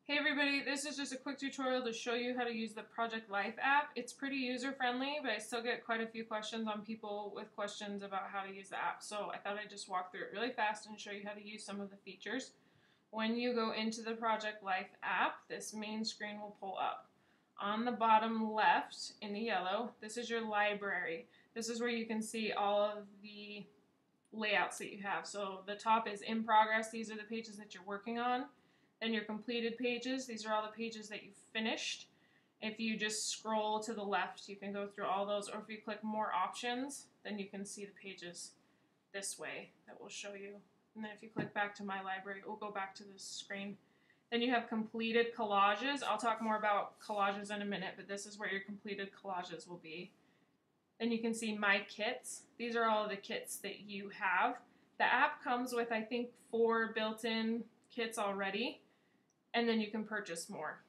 Hey everybody, this is just a quick tutorial to show you how to use the Project Life app. It's pretty user-friendly, but I still get quite a few questions on people with questions about how to use the app. So I thought I'd just walk through it really fast and show you how to use some of the features. When you go into the Project Life app, this main screen will pull up. On the bottom left, in the yellow, this is your library. This is where you can see all of the layouts that you have. So the top is in progress. These are the pages that you're working on. Then your completed pages, these are all the pages that you've finished. If you just scroll to the left, you can go through all those, or if you click more options, then you can see the pages this way that will show you. And then if you click back to my library, it will go back to this screen. Then you have completed collages. I'll talk more about collages in a minute, but this is where your completed collages will be. Then you can see my kits. These are all the kits that you have. The app comes with, I think, 4 built-in kits already. And then you can purchase more.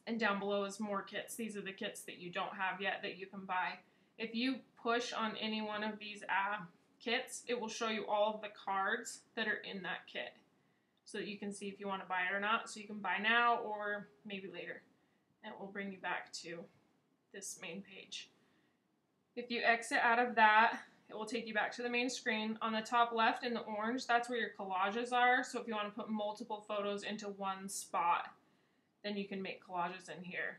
And down below is more kits. These are the kits that you don't have yet that you can buy. If you push on any one of these kits, it will show you all of the cards that are in that kit so that you can see if you want to buy it or not. So you can buy now or maybe later. And it will bring you back to this main page. If you exit out of that, it will take you back to the main screen. On the top left in the orange, that's where your collages are. So if you want to put multiple photos into one spot, then you can make collages in here.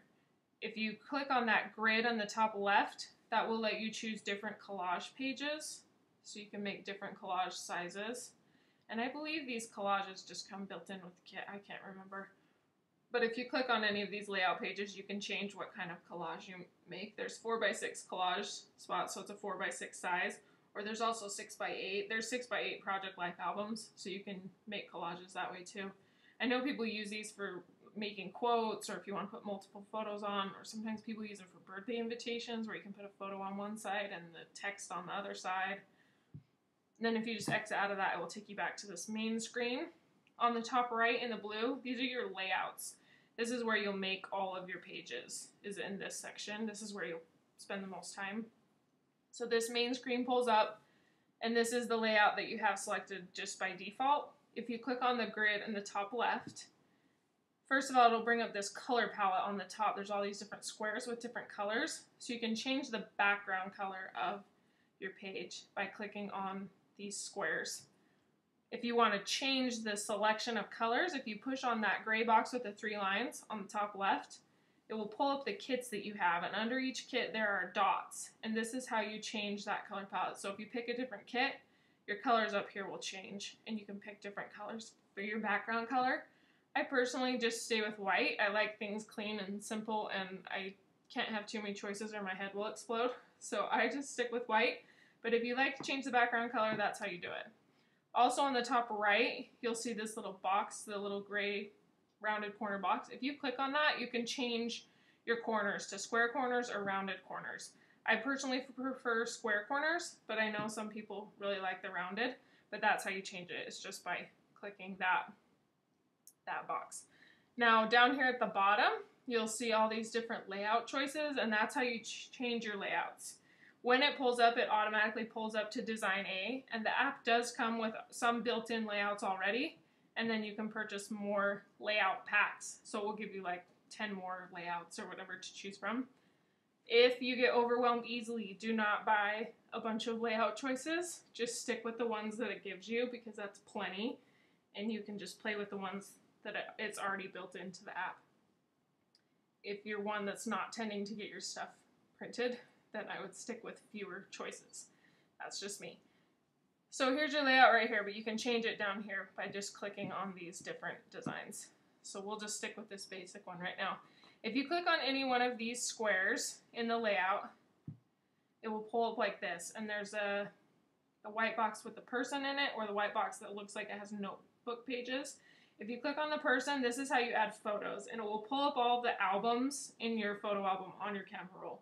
If you click on that grid on the top left, that will let you choose different collage pages. So you can make different collage sizes. And I believe these collages just come built in with the kit. I can't remember. But if you click on any of these layout pages, you can change what kind of collage you make. There's 4x6 collage spots, so it's a 4x6 size. Or there's also 6x8. There's 6x8 Project Life albums, so you can make collages that way too. I know people use these for making quotes, or if you want to put multiple photos on, or sometimes people use them for birthday invitations, where you can put a photo on one side and the text on the other side. And then if you just exit out of that, it will take you back to this main screen. On the top right in the blue, these are your layouts. This is where you'll make all of your pages, is in this section. This is where you'll spend the most time. So this main screen pulls up, and this is the layout that you have selected just by default. If you click on the grid in the top left, first of all, it'll bring up this color palette on the top. There's all these different squares with different colors. So you can change the background color of your page by clicking on these squares. If you want to change the selection of colors, if you push on that gray box with the 3 lines on the top left, it will pull up the kits that you have, and under each kit there are dots, and this is how you change that color palette. So if you pick a different kit, your colors up here will change, and you can pick different colors for your background color. I personally just stay with white. I like things clean and simple, and I can't have too many choices or my head will explode, so I just stick with white. But if you like to change the background color, that's how you do it. Also on the top right, you'll see this little box, the little gray rounded corner box. If you click on that, you can change your corners to square corners or rounded corners. I personally prefer square corners, but I know some people really like the rounded, but that's how you change it. It's just by clicking that box. Now down here at the bottom, you'll see all these different layout choices, and that's how you change your layouts. When it pulls up, it automatically pulls up to Design A, and the app does come with some built-in layouts already, and then you can purchase more layout packs. So we'll give you like 10 more layouts or whatever to choose from. If you get overwhelmed easily, do not buy a bunch of layout choices. Just stick with the ones that it gives you, because that's plenty, and you can just play with the ones that it's already built into the app. If you're one that's not tending to get your stuff printed, then I would stick with fewer choices. That's just me. So here's your layout right here, but you can change it down here by just clicking on these different designs. So we'll just stick with this basic one right now. If you click on any one of these squares in the layout, it will pull up like this, and there's a white box with the person in it, or the white box that looks like it has notebook pages. If you click on the person, this is how you add photos, and it will pull up all the albums in your photo album on your camera roll.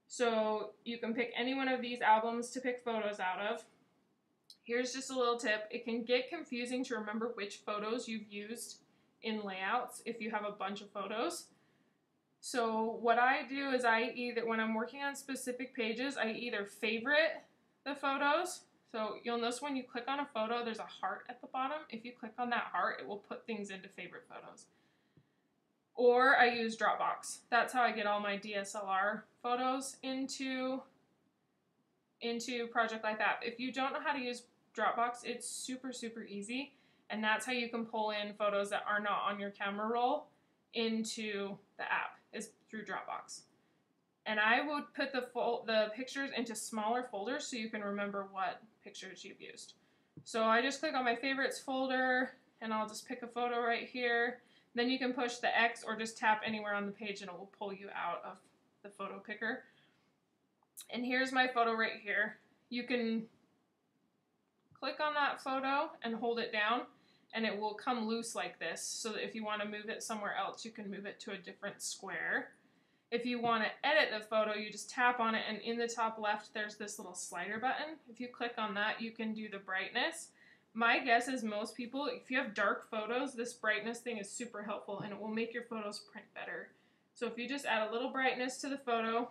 So you can pick any one of these albums to pick photos out of. Here's just a little tip. It can get confusing to remember which photos you've used in layouts if you have a bunch of photos. So what I do is when I'm working on specific pages, I either favorite the photos. So you'll notice when you click on a photo, there's a heart at the bottom. If you click on that heart, it will put things into favorite photos. Or I use Dropbox. That's how I get all my DSLR photos into Project Life app. If you don't know how to use Dropbox, it's super, super easy. And that's how you can pull in photos that are not on your camera roll into the app, is through Dropbox. And I would put the pictures into smaller folders so you can remember what pictures you've used. So I just click on my favorites folder and I'll just pick a photo right here. Then you can push the X or just tap anywhere on the page and it will pull you out of the photo picker. And here's my photo right here. You can click on that photo and hold it down and it will come loose like this, so that if you want to move it somewhere else, you can move it to a different square. If you want to edit the photo, you just tap on it, and in the top left there's this little slider button. If you click on that, you can do the brightness. My guess is most people, if you have dark photos, this brightness thing is super helpful and it will make your photos print better. So if you just add a little brightness to the photo,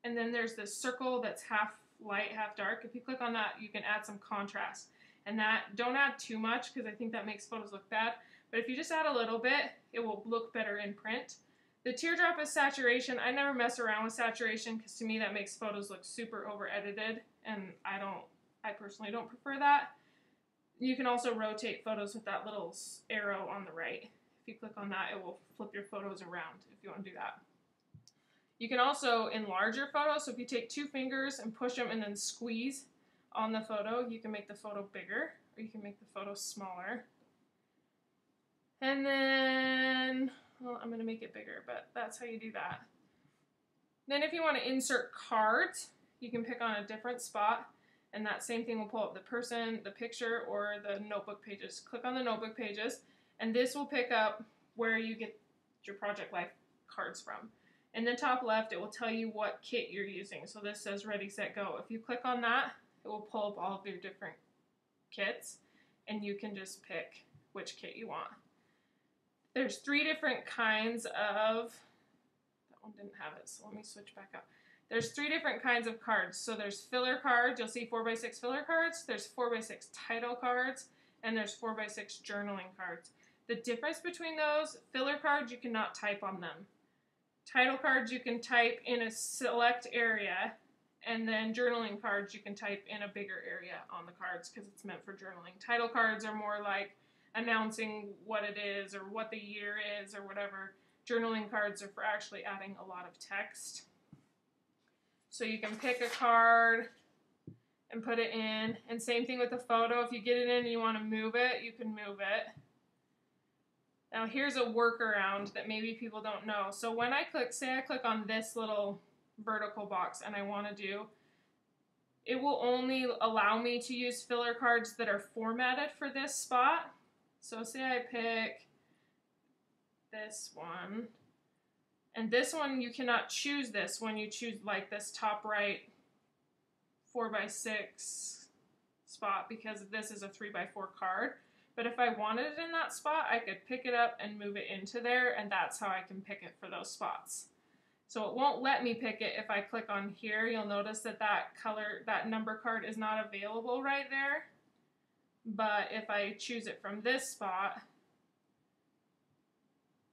and then there's this circle that's half light, half dark. If you click on that, you can add some contrast. And that, don't add too much because I think that makes photos look bad. But if you just add a little bit, it will look better in print. The teardrop is saturation. I never mess around with saturation because to me that makes photos look super over edited, and I personally don't prefer that. You can also rotate photos with that little arrow on the right. If you click on that, it will flip your photos around if you want to do that. You can also enlarge your photo. So if you take 2 fingers and push them and then squeeze on the photo, you can make the photo bigger or you can make the photo smaller. And then, well, I'm going to make it bigger, but that's how you do that. Then if you want to insert cards, you can pick on a different spot, and that same thing will pull up the person, the picture, or the notebook pages. Click on the notebook pages, and this will pick up where you get your Project Life cards from. In the top left, it will tell you what kit you're using. So this says Ready, Set, Go. If you click on that, it will pull up all of your different kits, and you can just pick which kit you want. There's 3 different kinds of, that one didn't have it, so let me switch back up. There's 3 different kinds of cards. So there's filler cards, you'll see 4x6 filler cards, there's 4x6 title cards, and there's 4x6 journaling cards. The difference between those, filler cards, you cannot type on them. Title cards, you can type in a select area, and then journaling cards, you can type in a bigger area on the cards because it's meant for journaling. Title cards are more like announcing what it is or what the year is or whatever. Journaling cards are for actually adding a lot of text. So you can pick a card and put it in, and same thing with the photo. If you get it in and you want to move it, you can move it. Now here's a workaround that maybe people don't know. So when I click, say I click on this little vertical box and I want to do, it will only allow me to use filler cards that are formatted for this spot. So say I pick this one, and this one you cannot choose this when you choose like this top right 4x6 spot because this is a 3x4 card. But if I wanted it in that spot, I could pick it up and move it into there, and that's how I can pick it for those spots. So it won't let me pick it if I click on here. You'll notice that that number card is not available right there. But if I choose it from this spot,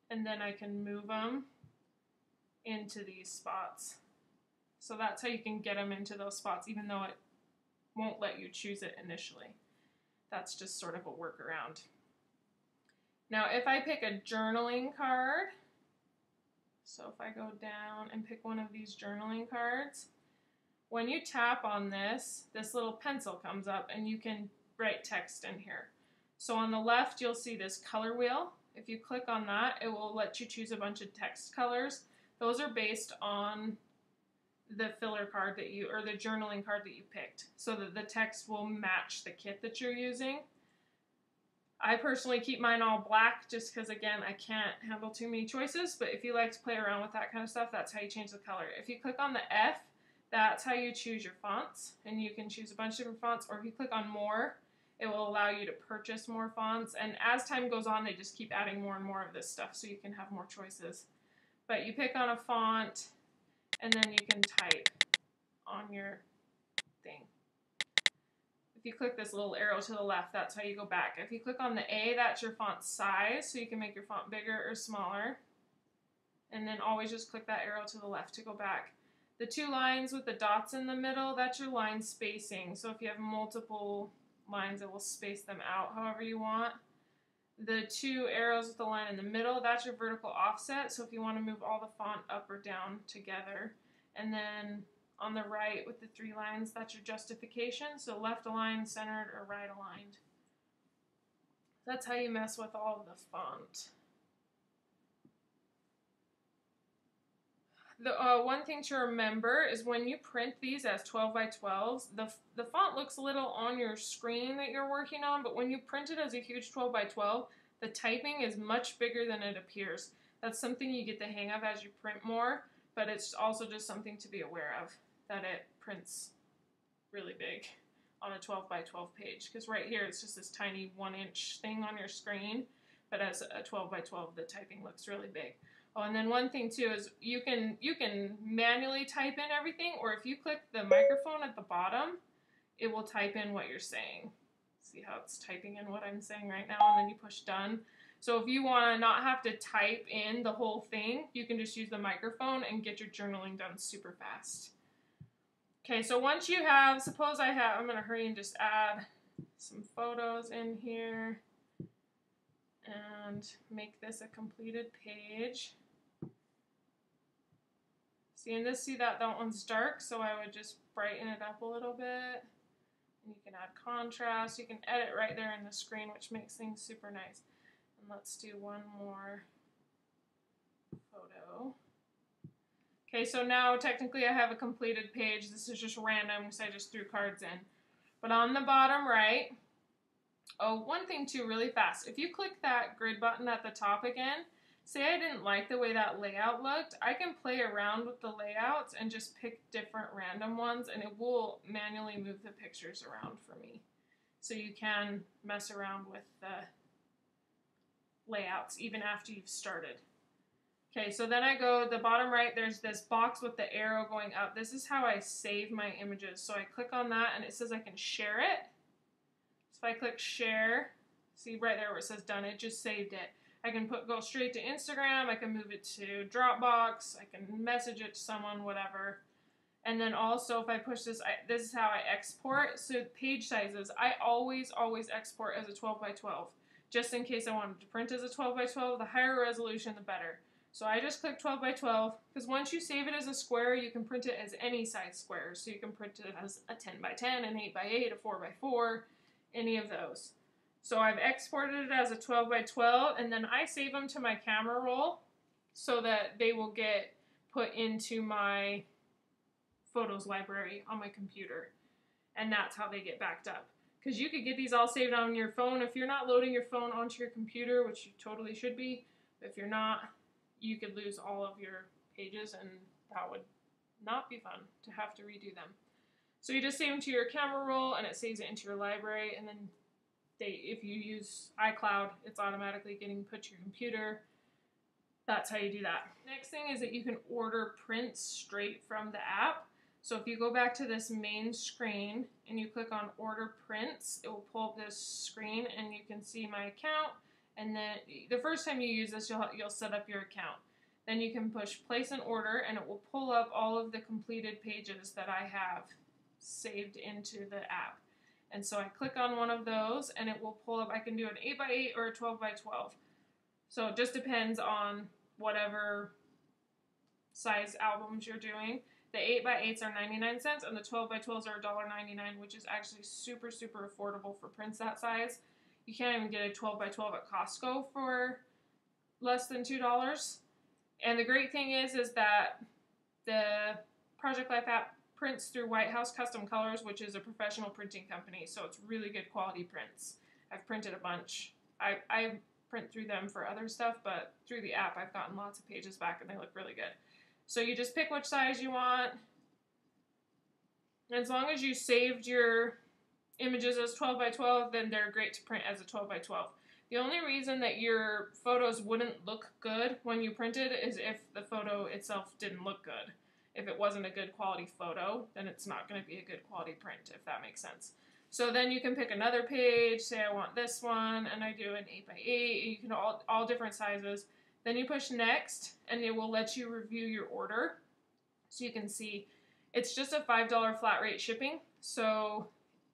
and then I can move them into these spots. So that's how you can get them into those spots, even though it won't let you choose it initially. That's just sort of a workaround. Now, if I pick a journaling card, so if I go down and pick one of these journaling cards, when you tap on this little pencil comes up and you can write text in here. So on the left, you'll see this color wheel. If you click on that, it will let you choose a bunch of text colors. Those are based on the filler card that you, or the journaling card that you picked, so that the text will match the kit that you're using. I personally keep mine all black just because, again, I can't handle too many choices, but if you like to play around with that kind of stuff, that's how you change the color. If you click on the F, that's how you choose your fonts, and you can choose a bunch of different fonts, or if you click on more, it will allow you to purchase more fonts, and as time goes on, they just keep adding more and more of this stuff so you can have more choices. But you pick on a font, and then you can type on your thing. If you click this little arrow to the left, that's how you go back. If you click on the A, that's your font size, so you can make your font bigger or smaller. And then always just click that arrow to the left to go back. The 2 lines with the dots in the middle, that's your line spacing. So if you have multiple lines, it will space them out however you want. The 2 arrows with the line in the middle, that's your vertical offset. So if you want to move all the font up or down together. And then on the right with the 3 lines, that's your justification. So left aligned, centered, or right aligned. That's how you mess with all of the font. The one thing to remember is when you print these as 12 by 12s, the font looks little on your screen that you're working on, but when you print it as a huge 12 by 12, the typing is much bigger than it appears. That's something you get the hang of as you print more, but it's also just something to be aware of, that it prints really big on a 12 by 12 page, because right here it's just this tiny 1-inch thing on your screen, but as a 12 by 12 the typing looks really big. Oh, and then one thing too is you can manually type in everything, or if you click the microphone at the bottom, it will type in what you're saying. See how it's typing in what I'm saying right now, and then you push done. So if you want to not have to type in the whole thing, you can just use the microphone and get your journaling done super fast. Okay, so once you have, suppose I'm going to hurry and just add some photos in here and make this a completed page. See that one's dark, so I would just brighten it up a little bit. And you can add contrast. You can edit right there in the screen, which makes things super nice. And let's do one more photo. Okay, so now technically I have a completed page. This is just random because I just threw cards in. But on the bottom right, oh, one thing too, really fast. If you click that grid button at the top again, say I didn't like the way that layout looked, I can play around with the layouts and just pick different random ones, and it will manually move the pictures around for me. So you can mess around with the layouts even after you've started. Okay, so then I go, the bottom right, there's this box with the arrow going up. This is how I save my images. So I click on that and it says I can share it. So if I click share, see right there where it says done, it just saved it. I can go straight to Instagram, I can move it to Dropbox, I can message it to someone, whatever. And then also if I push this, this is how I export. So page sizes, I always export as a 12 by 12. Just in case I wanted to print as a 12 by 12, the higher resolution, the better. So I just click 12 by 12, because once you save it as a square, you can print it as any size square. So you can print it as a 10 by 10, an 8 by 8, a 4 by 4, any of those. So I've exported it as a 12 by 12, and then I save them to my camera roll so that they will get put into my photos library on my computer. And that's how they get backed up. Because you could get these all saved on your phone. If you're not loading your phone onto your computer, which you totally should be, if you're not, you could lose all of your pages, and that would not be fun to have to redo them. So you just save them to your camera roll, and it saves it into your library, and then if you use iCloud, it's automatically getting put to your computer. That's how you do that. Next thing is that you can order prints straight from the app. So if you go back to this main screen and you click on order prints, it will pull up this screen and you can see my account. And then the first time you use this, you'll set up your account. Then you can push place an order and it will pull up all of the completed pages that I have saved into the app. And so I click on one of those and it will pull up, I can do an 8 by 8 or a 12 by 12. So it just depends on whatever size albums you're doing. The 8 by 8s are 99 cents and the 12 by 12s are $1.99, which is actually super, super affordable for prints that size. You can't even get a 12 by 12 at Costco for less than $2. And the great thing is that the Project Life app prints through White House Custom Colors, which is a professional printing company, so it's really good quality prints. I've printed a bunch. I print through them for other stuff, but through the app I've gotten lots of pages back and they look really good. So you just pick which size you want. As long as you saved your images as 12 by 12, then they're great to print as a 12 by 12. The only reason that your photos wouldn't look good when you printed is if the photo itself didn't look good. If it wasn't a good quality photo, then it's not going to be a good quality print, if that makes sense. So then you can pick another page, say I want this one, and I do an 8 by 8. You can all different sizes. Then you push next, and it will let you review your order. So you can see it's just a $5 flat rate shipping. So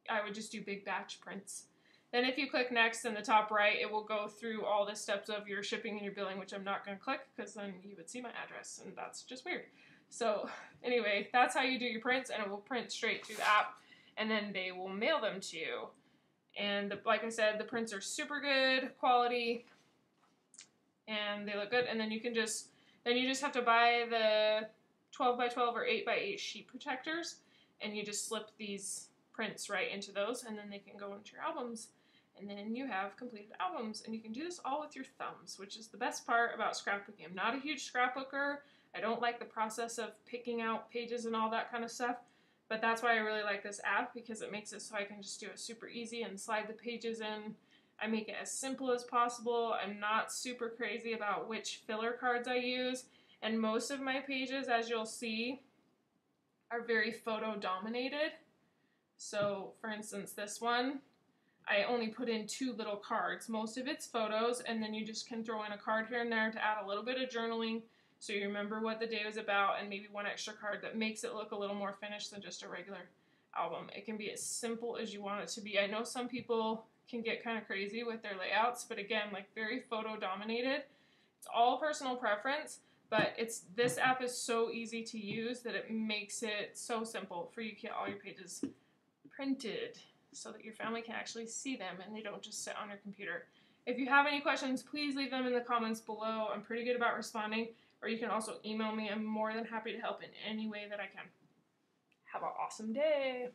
I would just do big batch prints. Then if you click next in the top right, it will go through all the steps of your shipping and your billing, which I'm not going to click because then you would see my address, and that's just weird. So anyway, that's how you do your prints, and it will print straight to the app, and then they will mail them to you. And like I said, the prints are super good quality, and they look good. And then you just have to buy the 12 by 12 or 8 by 8 sheet protectors, and you just slip these prints right into those, and then they can go into your albums. And then you have completed albums, and you can do this all with your thumbs, which is the best part about scrapbooking. I'm not a huge scrapbooker. I don't like the process of picking out pages and all that kind of stuff, but that's why I really like this app, because it makes it so I can just do it super easy and slide the pages in. I make it as simple as possible. I'm not super crazy about which filler cards I use, and most of my pages, as you'll see, are very photo dominated. So for instance, this one, I only put in 2 little cards. Most of it's photos, and then you just can throw in a card here and there to add a little bit of journaling so you remember what the day was about, and maybe one extra card that makes it look a little more finished than just a regular album. It can be as simple as you want it to be. I know some people can get kind of crazy with their layouts, but again, like very photo dominated. It's all personal preference, but this app is so easy to use that it makes it so simple for you to get all your pages printed, so that your family can actually see them and they don't just sit on your computer. If you have any questions, please leave them in the comments below. I'm pretty good about responding, or you can also email me. I'm more than happy to help in any way that I can. Have an awesome day.